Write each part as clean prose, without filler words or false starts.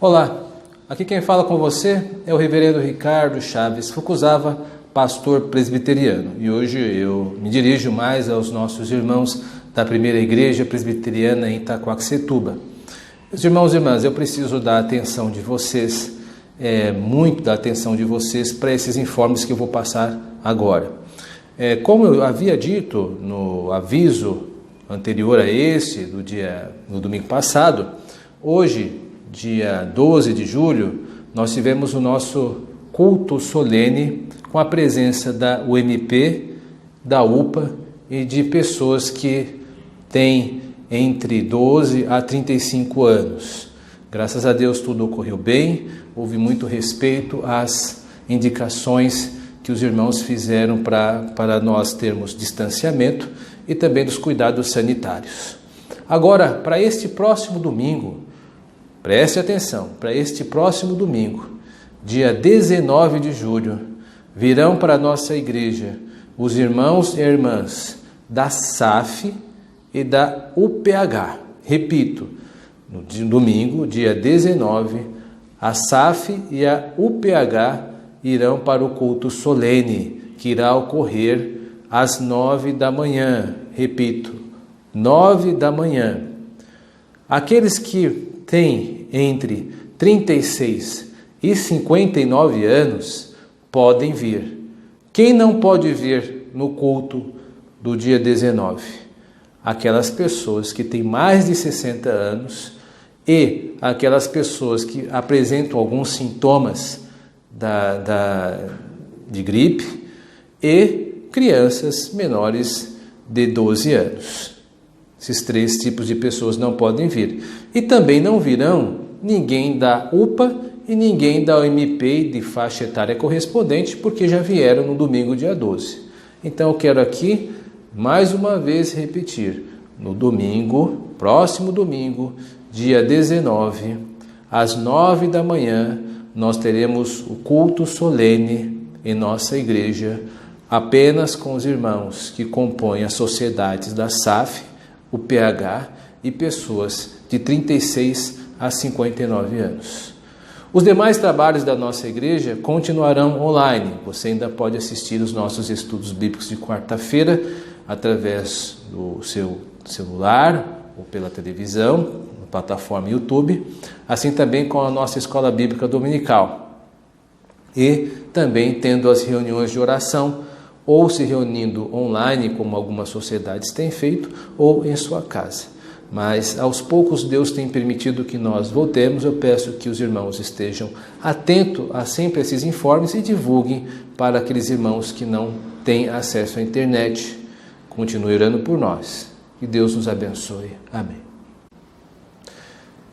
Olá, aqui quem fala com você é o reverendo Ricardo Chaves Fukuzawa, pastor presbiteriano. E hoje eu me dirijo mais aos nossos irmãos da primeira igreja presbiteriana em Itaquaquecetuba. Meus irmãos e irmãs, eu preciso da atenção de vocês, muito da atenção de vocês para esses informes que eu vou passar agora. Como eu havia dito no aviso anterior a este, no domingo passado, hoje, dia 12 de julho, nós tivemos o nosso culto solene com a presença da UMP, da UPA e de pessoas que têm entre 12 a 35 anos. Graças a Deus tudo ocorreu bem, houve muito respeito às indicações que os irmãos fizeram para nós termos distanciamento e também dos cuidados sanitários. Agora, para este próximo domingo, preste atenção, para este próximo domingo, dia 19 de julho, virão para a nossa igreja os irmãos e irmãs da SAF e da UPH. Repito, no domingo, dia 19, a SAF e a UPH irão para o culto solene, que irá ocorrer às 9 da manhã. Repito, 9 da manhã. Aqueles que têm entre 36 e 59 anos podem vir. Quem não pode vir no culto do dia 19? Aquelas pessoas que têm mais de 60 anos e aquelas pessoas que apresentam alguns sintomas de gripe e crianças menores de 12 anos. Esses três tipos de pessoas não podem vir. E também não virão ninguém da UPA e ninguém da OMP de faixa etária correspondente, porque já vieram no domingo, dia 12. Então eu quero aqui, mais uma vez, repetir. No domingo, próximo domingo, dia 19, às 9 da manhã, nós teremos o culto solene em nossa igreja, apenas com os irmãos que compõem as sociedades da SAF, o PH e pessoas de 36 a 59 anos. Os demais trabalhos da nossa igreja continuarão online. Você ainda pode assistir os nossos estudos bíblicos de quarta-feira através do seu celular ou pela televisão, na plataforma YouTube, assim também com a nossa escola bíblica dominical. E também tendo as reuniões de oração, ou se reunindo online, como algumas sociedades têm feito, ou em sua casa. Mas aos poucos Deus tem permitido que nós voltemos. Eu peço que os irmãos estejam atentos a sempre esses informes e divulguem para aqueles irmãos que não têm acesso à internet. Continue orando por nós. Que Deus nos abençoe. Amém.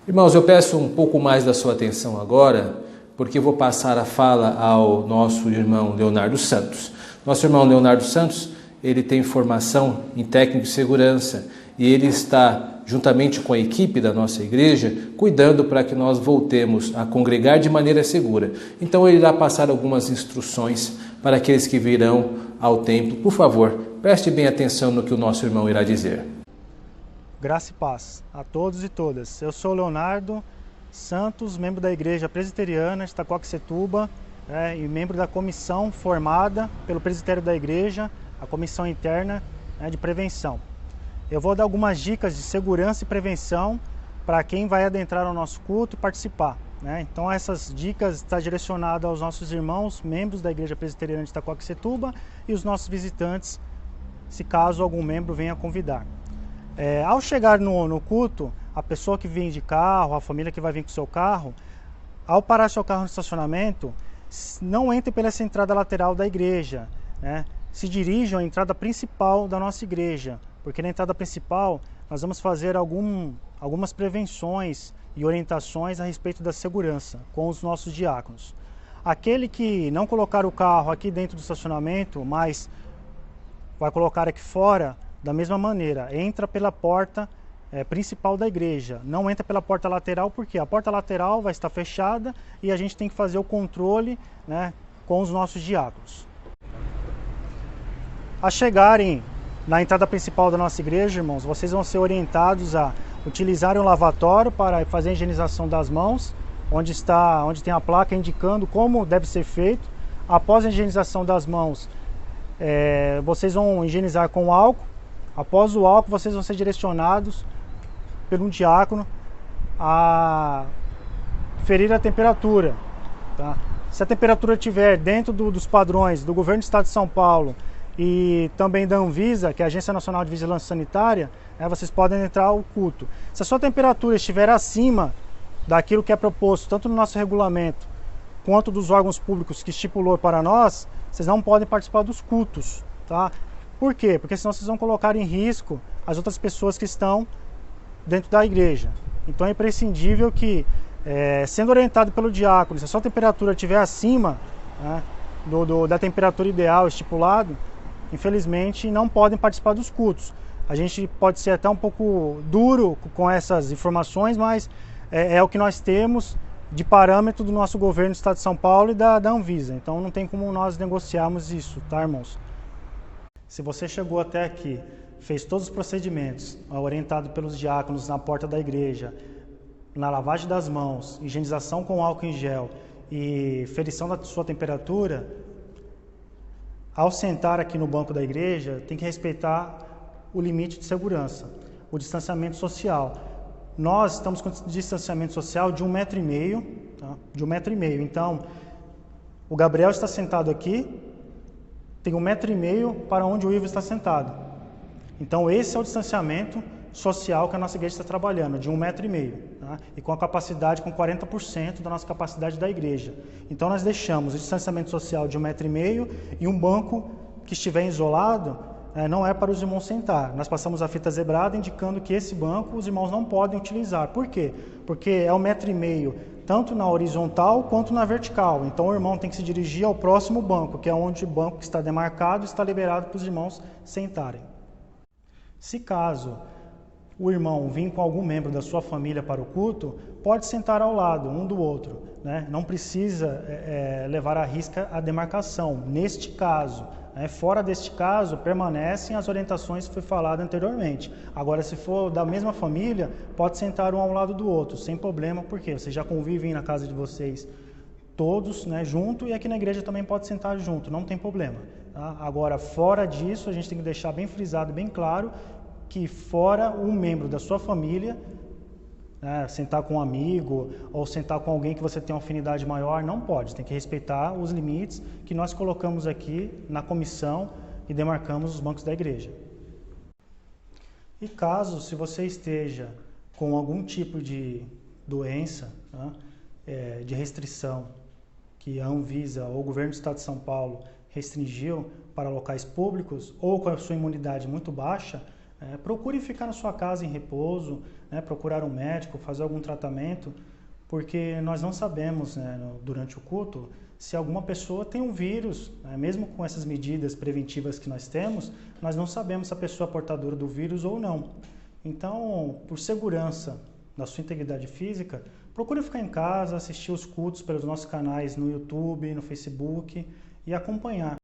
Irmãos, eu peço um pouco mais da sua atenção agora, porque eu vou passar a fala ao nosso irmão Leonardo Santos. Nosso irmão Leonardo Santos, ele tem formação em técnico de segurança e ele está, juntamente com a equipe da nossa igreja, cuidando para que nós voltemos a congregar de maneira segura. Então ele irá passar algumas instruções para aqueles que virão ao templo. Por favor, preste bem atenção no que o nosso irmão irá dizer. Graça e paz a todos e todas. Eu sou Leonardo Santos, membro da Igreja Presbiteriana de Itaquaquecetuba, e membro da comissão formada pelo presbitério da igreja, a comissão interna de prevenção. Eu vou dar algumas dicas de segurança e prevenção para quem vai adentrar ao nosso culto e participar. Então essas dicas estão direcionadas aos nossos irmãos, membros da Igreja Presbiteriana de Itaquaquecetuba e os nossos visitantes, se caso algum membro venha convidar. Ao chegar no culto, a pessoa que vem de carro, a família que vai vir com o seu carro, ao parar seu carro no estacionamento, não entre pela essa entrada lateral da igreja, se dirijam à entrada principal da nossa igreja, porque na entrada principal nós vamos fazer algumas prevenções e orientações a respeito da segurança com os nossos diáconos. Aquele que não colocar o carro aqui dentro do estacionamento, mas vai colocar aqui fora, da mesma maneira, entra pela porta principal da igreja, não entra pela porta lateral, porque a porta lateral vai estar fechada e a gente tem que fazer o controle com os nossos diáconos. A chegarem na entrada principal da nossa igreja, irmãos, vocês vão ser orientados a utilizarem o lavatório para fazer a higienização das mãos, onde tem a placa indicando como deve ser feito. Após a higienização das mãos, vocês vão higienizar com álcool. Após o álcool, vocês vão ser direcionados por um diácono a ferir a temperatura, tá? Se a temperatura estiver dentro dos padrões do Governo do Estado de São Paulo e também da Anvisa, que é a Agência Nacional de Vigilância Sanitária, vocês podem entrar ao culto. Se a sua temperatura estiver acima daquilo que é proposto, tanto no nosso regulamento, quanto dos órgãos públicos que estipulou para nós, vocês não podem participar dos cultos, tá? Por quê? Porque senão vocês vão colocar em risco as outras pessoas que estão dentro da igreja. Então é imprescindível que, sendo orientado pelo diácono, se a sua temperatura estiver acima, né, da temperatura ideal estipulado, infelizmente não podem participar dos cultos. A gente pode ser até um pouco duro com essas informações, mas é o que nós temos de parâmetro do nosso governo do Estado de São Paulo e da Anvisa. Então não tem como nós negociarmos isso, tá, irmãos? Se você chegou até aqui, fez todos os procedimentos, orientado pelos diáconos na porta da igreja, na lavagem das mãos, higienização com álcool em gel e ferição da sua temperatura, ao sentar aqui no banco da igreja, tem que respeitar o limite de segurança, o distanciamento social. Nós estamos com distanciamento social de 1,5 m, tá? De 1,5 m. Então, o Gabriel está sentado aqui, tem 1,5 m para onde o Ivo está sentado. Então, esse é o distanciamento social que a nossa igreja está trabalhando, de 1,5 m, tá? E com a capacidade, com 40% da nossa capacidade da igreja. Então, nós deixamos o distanciamento social de 1,5 m e um banco que estiver isolado, não é para os irmãos sentar. Nós passamos a fita zebrada indicando que esse banco os irmãos não podem utilizar. Por quê? Porque é 1,5 m, tanto na horizontal quanto na vertical. Então o irmão tem que se dirigir ao próximo banco, que é onde o banco que está demarcado está liberado para os irmãos sentarem. Se caso o irmão vir com algum membro da sua família para o culto, pode sentar ao lado, um do outro, né? Não precisa levar à risca a demarcação, neste caso. Fora deste caso, permanecem as orientações que foi falado anteriormente. Agora, se for da mesma família, pode sentar um ao lado do outro, sem problema, porque vocês já convivem na casa de vocês todos, né, junto, e aqui na igreja também pode sentar junto, não tem problema. Tá? Agora, fora disso, a gente tem que deixar bem frisado, bem claro, que fora um membro da sua família, sentar com um amigo ou sentar com alguém que você tem uma afinidade maior, não pode. Tem que respeitar os limites que nós colocamos aqui na comissão e demarcamos os bancos da igreja. E caso, se você esteja com algum tipo de doença, de restrição, que a Anvisa ou o governo do Estado de São Paulo restringiu para locais públicos ou com a sua imunidade muito baixa, procure ficar na sua casa em repouso, procurar um médico, fazer algum tratamento, porque nós não sabemos, durante o culto, se alguma pessoa tem um vírus, mesmo com essas medidas preventivas que nós temos, nós não sabemos se a pessoa é portadora do vírus ou não. Então, por segurança da sua integridade física, procure ficar em casa, assistir os cultos pelos nossos canais no YouTube, no Facebook e acompanhar.